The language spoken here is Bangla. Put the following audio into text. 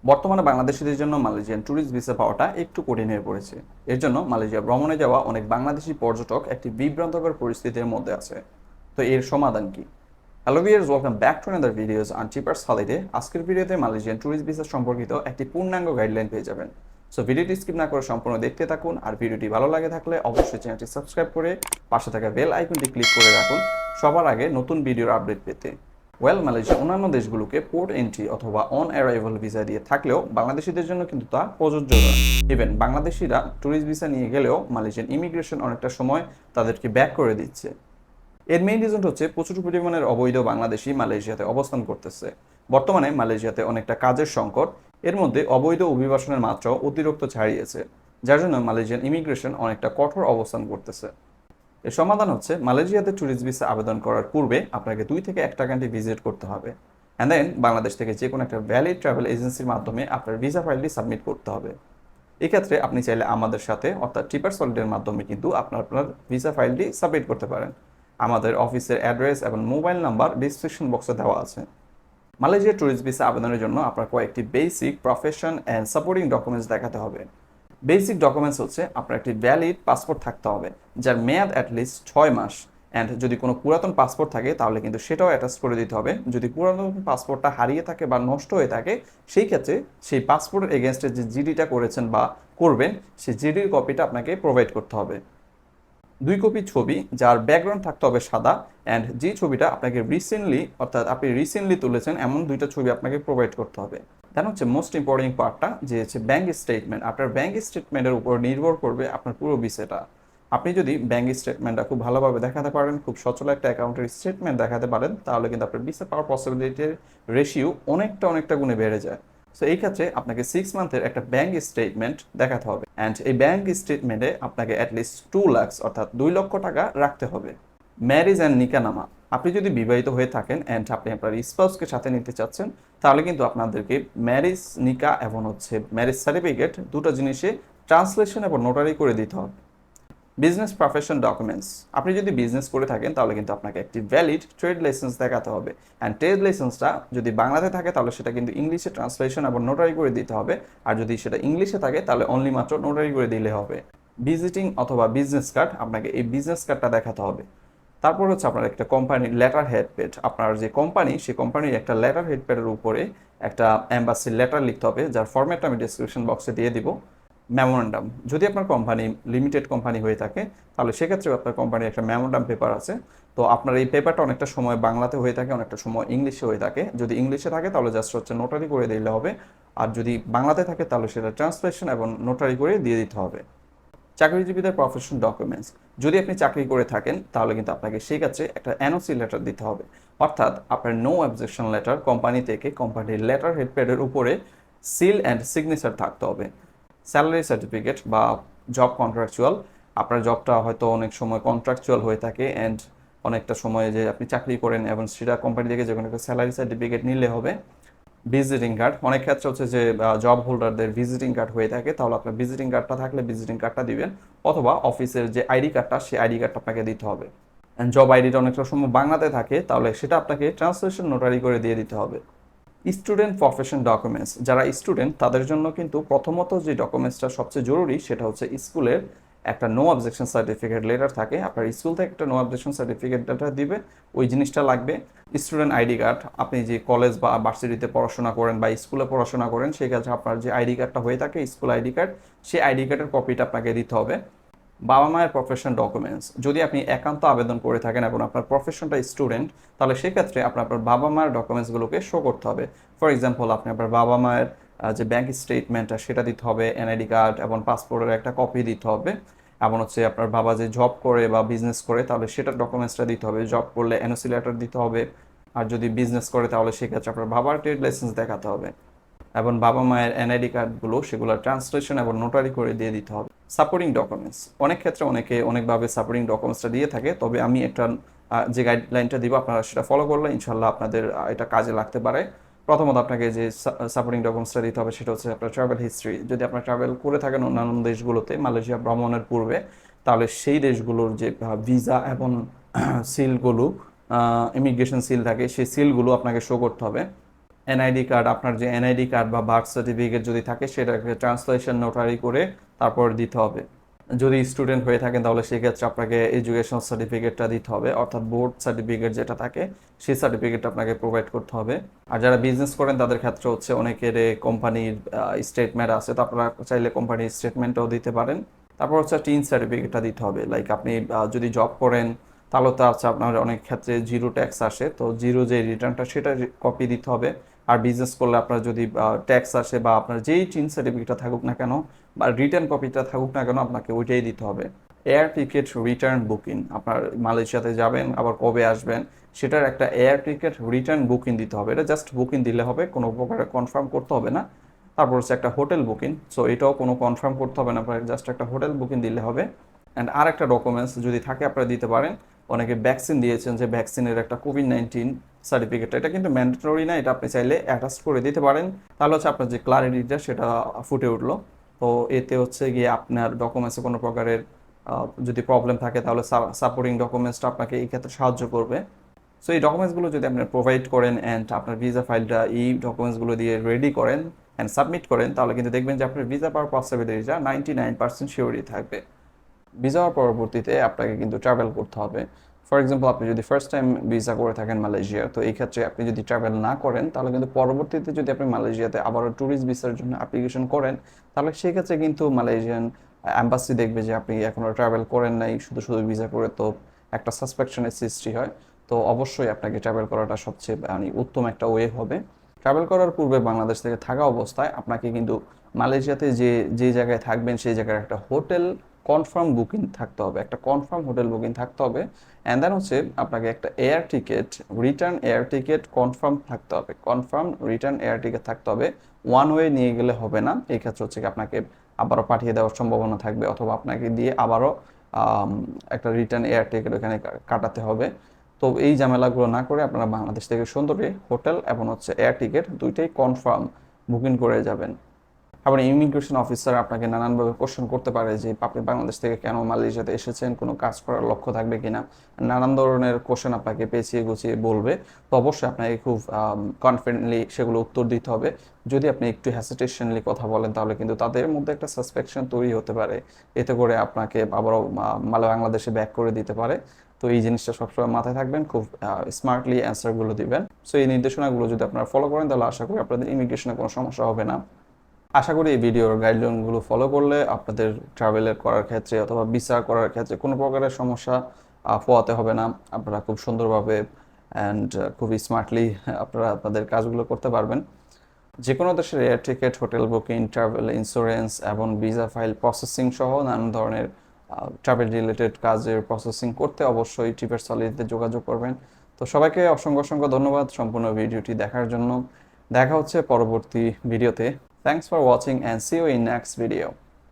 বর্তমানে বাংলাদেশিদের জন্য মালয়েশিয়ান ট্যুরিস্ট ভিসা পাওয়াটা একটু কঠিন হয়ে পড়েছে। এর জন্য মালয়েশিয়া ভ্রমণে যাওয়া অনেক বাংলাদেশি পর্যটক একটি বিভ্রান্তকর পরিস্থিতির মধ্যে আছে। তো এর সমাধান কি? Hello viewers, welcome back to another videos on Cheapers Holiday. আজকের ভিডিওতে মালয়েশিয়ান ট্যুরিস্ট ভিসা সম্পর্কিত একটি পূর্ণাঙ্গ গাইডলাইন পেয়ে যাবেন। সো ভিডিওটি স্কিপ না করে সম্পূর্ণ দেখতে থাকুন, আর ভিডিওটি ভালো লাগে থাকলে অবশ্যই চ্যানেলটি সাবস্ক্রাইব করে পাশে থাকা বেল আইকনটি ক্লিক করে রাখুন সবার আগে নতুন ভিডিওর আপডেট পেতে। মালয়েশিয়া অন্যান্য দেশগুলোকে পোর্ট এন্ট্রি অথবা অন অ্যারাইভাল ভিসা দিয়ে থাকলেও বাংলাদেশিদের জন্য কিন্তু তা প্রযোজ্য নয়। ইভেন বাংলাদেশিরা ট্যুরিস্ট ভিসা নিয়ে গেলেও মালয়েশিয়ান ইমিগ্রেশন অনেকটা সময় তাদেরকে ব্যাক করে দিচ্ছে। এর মেইন রিজন হচ্ছে প্রচুর পরিমাণের অবৈধ বাংলাদেশি মালয়েশিয়াতে অবস্থান করতেছে। বর্তমানে মালয়েশিয়াতে অনেকটা কাজের সংকট, এর মধ্যে অবৈধ অভিবাসনের মাত্রাও অতিরিক্ত ছাড়িয়েছে, যার জন্য মালয়েশিয়ান ইমিগ্রেশন অনেকটা কঠোর অবস্থান করতেছে। এর সমাধান হচ্ছে মালয়েশিয়াতে ট্যুরিস্ট ভিসা আবেদন করার পূর্বে আপনাকে 2 থেকে 1টা কান্ট্রি ভিজিট করতে হবে, অ্যান্ড দেন বাংলাদেশ থেকে যে কোনো একটা ভ্যালিড ট্রাভেল এজেন্সির মাধ্যমে আপনার ভিসা ফাইলটি সাবমিট করতে হবে। এক্ষেত্রে আপনি চাইলে আমাদের সাথে অর্থাৎ ট্রিপার সলিডের মাধ্যমে কিন্তু আপনার ভিসা ফাইলটি সাবমিট করতে পারেন। আমাদের অফিসের অ্যাড্রেস এবং মোবাইল নাম্বার ডিসক্রিপশন বক্সে দেওয়া আছে। মালয়েশিয়া ট্যুরিস্ট ভিসা আবেদনের জন্য আপনার কয়েকটি basic profession and supporting documents দেখাতে হবে। বেসিক ডকুমেন্টস হচ্ছে আপনার একটি ভ্যালিড পাসপোর্ট থাকতে হবে, যার মেয়াদ অ্যাটলিস্ট 6 মাস, অ্যান্ড যদি কোনো পুরাতন পাসপোর্ট থাকে তাহলে কিন্তু সেটাও অ্যাটাচ করে দিতে হবে। যদি পুরাতন পাসপোর্টটা হারিয়ে থাকে বা নষ্ট হয়ে থাকে, সেই ক্ষেত্রে সেই পাসপোর্টের এগেনস্টে যে জিডিটা করেছেন বা করবেন, সেই জিডির কপিটা আপনাকে প্রোভাইড করতে হবে। 2 কপি ছবি, যার ব্যাকগ্রাউন্ড থাকতে হবে সাদা, অ্যান্ড যে ছবিটা আপনাকে রিসেন্টলি অর্থাৎ আপনি রিসেন্টলি তুলেছেন এমন 2টা ছবি আপনাকে প্রোভাইড করতে হবে। দেন হচ্ছে মোস্ট ইম্পর্টেন্ট পার্টটা, যে হচ্ছে ব্যাঙ্ক স্টেটমেন্ট। আপনার ব্যাঙ্ক স্টেটমেন্টের উপর নির্ভর করবে আপনার পুরো বিষয়টা। আপনি যদি ব্যাঙ্ক স্টেটমেন্টটা খুব ভালোভাবে দেখাতে পারেন, খুব সচল একটা অ্যাকাউন্টের স্টেটমেন্ট দেখাতে পারেন, তাহলে কিন্তু আপনার ভিসা পাওয়ার পসিবিলিটির রেশিও অনেকটা গুণে বেড়ে যায়। সো এই ক্ষেত্রে আপনাকে 6 মান্থের একটা ব্যাঙ্ক স্টেটমেন্ট দেখাতে হবে, অ্যান্ড এই ব্যাঙ্ক স্টেটমেন্টে আপনাকে অ্যাটলিস্ট 2 লাখ অর্থাৎ 2 লক্ষ টাকা রাখতে হবে। ম্যারেজ অ্যান্ড নিকানামা, আপনি যদি বিবাহিত হয়ে থাকেন অ্যান্ড আপনি আপনার স্পাউসকে সাথে নিতে চাচ্ছেন, তাহলে কিন্তু আপনাদেরকে ম্যারেজ নিকা এবং হচ্ছে ম্যারেজ সার্টিফিকেট, দুটো জিনিসে ট্রান্সলেশন এবং নোটারি করে দিতে হবে। বিজনেস প্রফেশন ডকুমেন্টস, আপনি যদি বিজনেস করে থাকেন তাহলে কিন্তু আপনাকে একটি ভ্যালিড ট্রেড লাইসেন্স দেখাতে হবে, অ্যান্ড ট্রেড লাইসেন্সটা যদি বাংলাতে থাকে তাহলে সেটা কিন্তু ইংলিশে ট্রান্সলেশন এবং নোটারি করে দিতে হবে, আর যদি সেটা ইংলিশে থাকে তাহলে অনলি মাত্র নোটারি করে দিলে হবে। ভিজিটিং অথবা বিজনেস কার্ড, আপনাকে এই বিজনেস কার্ডটা দেখাতে হবে। তারপর হচ্ছে আপনার একটা কোম্পানির লেটার হেড পেড, আপনার যে কোম্পানি সেই কোম্পানির একটা লেটার হেড পেডের উপরে একটা অ্যাম্বাসির লেটার লিখতে হবে, যার ফরম্যাটটা আমি ডিসক্রিপশন বক্সে দিয়ে দিব। মেমোরান্ডাম, যদি আপনার কোম্পানি লিমিটেড কোম্পানি হয়ে থাকে তাহলে সেক্ষেত্রে আপনার কোম্পানির একটা মেমোরান্ডাম পেপার আছে। তো আপনার এই পেপারটা অনেকটা সময় বাংলাতে হয়ে থাকে, অনেকটা সময় ইংলিশে হয়ে থাকে। যদি ইংলিশে থাকে তাহলে জাস্ট হচ্ছে নোটারি করে দিলে হবে, আর যদি বাংলাতে থাকে তাহলে সেটা ট্রান্সলেশন এবং নোটারি করে দিয়ে দিতে হবে। চাকরিজীবীদের প্রফেশন ডকুমেন্টস, যদি আপনি চাকরি করে থাকেন তাহলে কিন্তু আপনাকে সেই ক্ষেত্রে একটা এনওসি লেটার দিতে হবে, অর্থাৎ আপনার নো অবজেকশন লেটার কোম্পানি থেকে কোম্পানির লেটার হেডপ্যাডের উপরে সিল অ্যান্ড সিগনেচার থাকতে হবে। স্যালারি সার্টিফিকেট বা জব কন্ট্রাকচুয়াল, আপনার জবটা হয়তো অনেক সময় কন্ট্রাকচুয়াল হয়ে থাকে, অ্যান্ড অনেকটা সময় যে আপনি চাকরি করেন এবং সেটা কোম্পানি থেকে যে কোনো একটা স্যালারি সার্টিফিকেট নিলে হবে। ভিজিটিং কার্ড, অনেক ক্ষেত্রে হচ্ছে যে জব হোল্ডারদের ভিজিটিং কার্ড হয়ে থাকে, তাহলে আপনার ভিজিটিং কার্ডটা থাকলে ভিজিটিং কার্ডটা দিবেন, অথবা অফিসের যে আইডি কার্ডটা সেই আইডি কার্ডটা আপনাকে দিতে হবে। অ্যান্ড জব আইডিটা অনেকটা সময় বাংলাতে থাকে, তাহলে সেটা আপনাকে ট্রান্সলেশন নোটারি করে দিয়ে দিতে হবে। স্টুডেন্ট প্রফেশন ডকুমেন্টস, যারা স্টুডেন্ট তাদের জন্য কিন্তু প্রথমত যে ডকুমেন্টসটা সবচেয়ে জরুরি সেটা হচ্ছে স্কুলের একটা নো অবজেকশন সার্টিফিকেট লেটার থাকে, আপনার স্কুল থেকে একটা নো অবজেকশন সার্টিফিকেট লেটার দিবে, ওই জিনিসটা লাগবে। স্টুডেন্ট আইডি কার্ড, আপনি যে কলেজ বা ভার্সিটিতে পড়াশোনা করেন বা স্কুলে পড়াশোনা করেন সেই কাছে আপনার যে আইডি কার্ডটা হয়ে থাকে স্কুল আইডি কার্ড, সেই আইডি কার্ডের কপিটা আপনাকে দিতে হবে। বাবা মায়ের প্রফেশন ডকুমেন্টস, যদি আপনি একান্ত আবেদন করে থাকেন এবং আপনার প্রফেশনটা স্টুডেন্ট, তাহলে সেক্ষেত্রে আপনার বাবা মায়ের ডকুমেন্টসগুলোকে শো করতে হবে। ফর এক্সাম্পল, আপনি আপনার বাবা মায়ের যে ব্যাংক স্টেটমেন্টটা সেটা দিতে হবে, এনআইডি কার্ড এবং পাসপোর্টের একটা কপি দিতে হবে, এবং হচ্ছে আপনার বাবা যে জব করে বা বিজনেস করে তাহলে সেটার ডকুমেন্টসটা দিতে হবে, জব করলে এনওসি লেটার দিতে হবে, আর যদি বিজনেস করে তাহলে সেক্ষেত্রে আপনার বাবার ট্রেড লাইসেন্স দেখাতে হবে, এবং বাবা মায়ের এনআইডি কার্ডগুলো সেগুলো ট্রান্সলেশন এবং নোটারি করে দিয়ে দিতে হবে। সাপোর্টিং ডকুমেন্টস, অনেক ক্ষেত্রে অনেকে অনেকভাবে সাপোর্টিং ডকুমেন্টসটা দিয়ে থাকে, তবে আমি একটা যে গাইডলাইনটা দিব আপনারা সেটা ফলো করলে ইনশাল্লাহ আপনাদের এটা কাজে লাগতে পারে। প্রথমত আপনাকে যে সাপোর্টিং ডকুমেন্টসটা দিতে হবে সেটা হচ্ছে আপনার ট্রাভেল হিস্ট্রি। যদি আপনার ট্রাভেল করে থাকেন অন্যান্য দেশগুলোতে মালয়েশিয়া ভ্রমণের পূর্বে, তাহলে সেই দেশগুলোর যে ভিসা এবং সিলগুলো, ইমিগ্রেশন সিল থাকে, সেই সিলগুলো আপনাকে শো করতে হবে। এনআইডি কার্ড, আপনার যে এনআইডি কার্ড বা বার্থ সার্টিফিকেট যদি থাকে সেটাকে ট্রান্সলেশন নোটারি করে তারপর দিতে হবে। যদি স্টুডেন্ট হয়ে থাকেন তাহলে সেক্ষেত্রে আপনাকে এডুকেশনাল সার্টিফিকেটটা দিতে হবে, অর্থাৎ বোর্ড সার্টিফিকেট যেটা থাকে সেই সার্টিফিকেটটা আপনাকে প্রোভাইড করতে হবে। আর যারা বিজনেস করেন তাদের ক্ষেত্রে হচ্ছে অনেকের কোম্পানির স্টেটমেন্ট আছে, তো আপনারা চাইলে কোম্পানির স্টেটমেন্টও দিতে পারেন। তারপর হচ্ছে টিন সার্টিফিকেটটা দিতে হবে, লাইক আপনি যদি জব করেন তাহলে তো আছে আপনার অনেক ক্ষেত্রে জিরো ট্যাক্স আসে, তো জিরো যে রিটার্নটা সেটা কপি দিতে হবে। আর বিজনেস করলে আপনার যদি ট্যাক্স আসে বা আপনার যেই টিন সার্টিফিকেটটা থাকুক না কেন বা রিটার্ন কপিটা থাকুক না কেন আপনাকে ওইটাই দিতে হবে। এয়ার টিকিট রিটার্ন বুকিং, আপনার মালয়েশিয়াতে যাবেন আবার কবে আসবেন সেটার একটা এয়ার টিকিট রিটার্ন বুকিং দিতে হবে। এটা জাস্ট বুকিং দিলে হবে, কোনো প্রকারে কনফার্ম করতে হবে না। তারপর হচ্ছে একটা হোটেল বুকিং, সো এটাও কোনো কনফার্ম করতে হবে না, আপনার জাস্ট একটা হোটেল বুকিং দিলে হবে। অ্যান্ড আর একটা ডকুমেন্টস যদি থাকে আপনারা দিতে পারেন, অনেকে ভ্যাকসিন দিয়েছেন যে ভ্যাকসিনের একটা কোভিড-19 সার্টিফিকেট, এটা কিন্তু ম্যান্ডেটরি না, এটা আপনি চাইলে অ্যাটাচ করে দিতে পারেন। তাহলে হচ্ছে আপনার যে ক্লারিটিটা সেটা ফুটে উঠলো। তো এতে হচ্ছে গিয়ে আপনার ডকুমেন্টসে কোনো প্রকারের যদি প্রবলেম থাকে তাহলে সাপোর্টিং ডকুমেন্টসটা আপনাকে এই ক্ষেত্রে সাহায্য করবে। সো এই ডকুমেন্টসগুলো যদি আপনি প্রোভাইড করেন অ্যান্ড আপনার ভিসা ফাইলটা এই ডকুমেন্টসগুলো দিয়ে রেডি করেন অ্যান্ড সাবমিট করেন, তাহলে কিন্তু দেখবেন যে আপনার ভিসা পাওয়ার পসিবিলিটিটা 99% শিওরই থাকবে। ভিসা হওয়ার পরবর্তীতে আপনাকে কিন্তু ট্রাভেল করতে হবে। ফর এক্সাম্পল, আপনি যদি ফার্স্ট টাইম ভিসা করে থাকেন মালয়েশিয়া, তো এই ক্ষেত্রে আপনি যদি ট্রাভেল না করেন তাহলে কিন্তু পরবর্তীতে যদি আপনি মালয়েশিয়াতে আবারও ট্যুরিস্ট ভিসার জন্য অ্যাপ্লিকেশন করেন তাহলে সেই ক্ষেত্রে কিন্তু মালয়েশিয়ান অ্যাম্বাসি দেখবে যে আপনি এখনও ট্রাভেল করেন নাই, শুধু শুধু ভিসা করে, তো একটা সাসপেকশনের সৃষ্টি হয়। তো অবশ্যই আপনাকে ট্রাভেল করাটা সবচেয়ে উত্তম একটা ওয়ে হবে। ট্রাভেল করার পূর্বে বাংলাদেশ থেকে থাকা অবস্থায় আপনাকে কিন্তু মালয়েশিয়াতে যে যে জায়গায় থাকবেন সেই জায়গায় একটা হোটেল কনফার্ম বুকিং থাকতে হবে, একটা কনফার্ম হোটেল বুকিং থাকতে হবে। অ্যান্ড দেন হচ্ছে আপনাকে একটা air ticket, return air ticket confirm থাকতে হবে, কনফার্ম রিটার্ন এয়ার টিকিট থাকতে হবে। ওয়ান ওয়ে নিয়ে গেলে হবে না, এই ক্ষেত্রে হচ্ছে আপনাকে আবারও পাঠিয়ে দেওয়ার সম্ভাবনা থাকবে, অথবা আপনাকে দিয়ে আবারও একটা রিটার্ন এয়ার টিকিট ওখানে কাটাতে হবে। তো এই ঝামেলাগুলো না করে আপনারা বাংলাদেশ থেকে সুন্দরী হোটেল এবং হচ্ছে এয়ার টিকিট দুইটাই কনফার্ম বুকিং করে যাবেন। আবার ইমিগ্রেশন অফিসার আপনাকে নানানভাবে কোশ্চেন করতে পারে যে আপনি বাংলাদেশ থেকে কেন মালয়েশিয়াতে এসেছেন, কোনো কাজ করার লক্ষ্য থাকবে কিনা, নানান ধরনের কোশ্চেন আপনাকে পেঁচিয়ে গুছিয়ে বলবে। তো অবশ্যই আপনাকে খুব কনফিডেন্টলি সেগুলো উত্তর দিতে হবে। যদি আপনি একটু হ্যাসিটেশনলি কথা বলেন তাহলে কিন্তু তাদের মধ্যে একটা সাসপেকশন তৈরি হতে পারে, এতে করে আপনাকে আবারও বাংলাদেশে ব্যাক করে দিতে পারে। তো এই জিনিসটা সবসময় মাথায় থাকবেন, খুব স্মার্টলি অ্যান্সারগুলো দিবেন। সো এই নির্দেশনাগুলো যদি আপনারা ফলো করেন তাহলে আশা করি আপনাদের ইমিগ্রেশনে কোনো সমস্যা হবে না। আশা করি এই ভিডিওর গাইডলাইনগুলো ফলো করলে আপনাদের ট্রাভেলের করার ক্ষেত্রে অথবা ভিসা করার ক্ষেত্রে কোনো প্রকারের সমস্যা পোহাতে হবে না। আপনারা খুব সুন্দরভাবে অ্যান্ড খুবই স্মার্টলি আপনারা আপনাদের কাজগুলো করতে পারবেন। যে কোনো দেশের air ticket, hotel booking, travel insurance এবং ভিসা ফাইল প্রসেসিং সহ নানান ধরনের ট্রাভেল রিলেটেড কাজের প্রসেসিং করতে অবশ্যই ট্রিপের সলিডে যোগাযোগ করবেন। তো সবাইকে অসংখ্য অসংখ্য ধন্যবাদ সম্পূর্ণ ভিডিওটি দেখার জন্য। দেখা হচ্ছে পরবর্তী ভিডিওতে। Thanks for watching and see you in next video.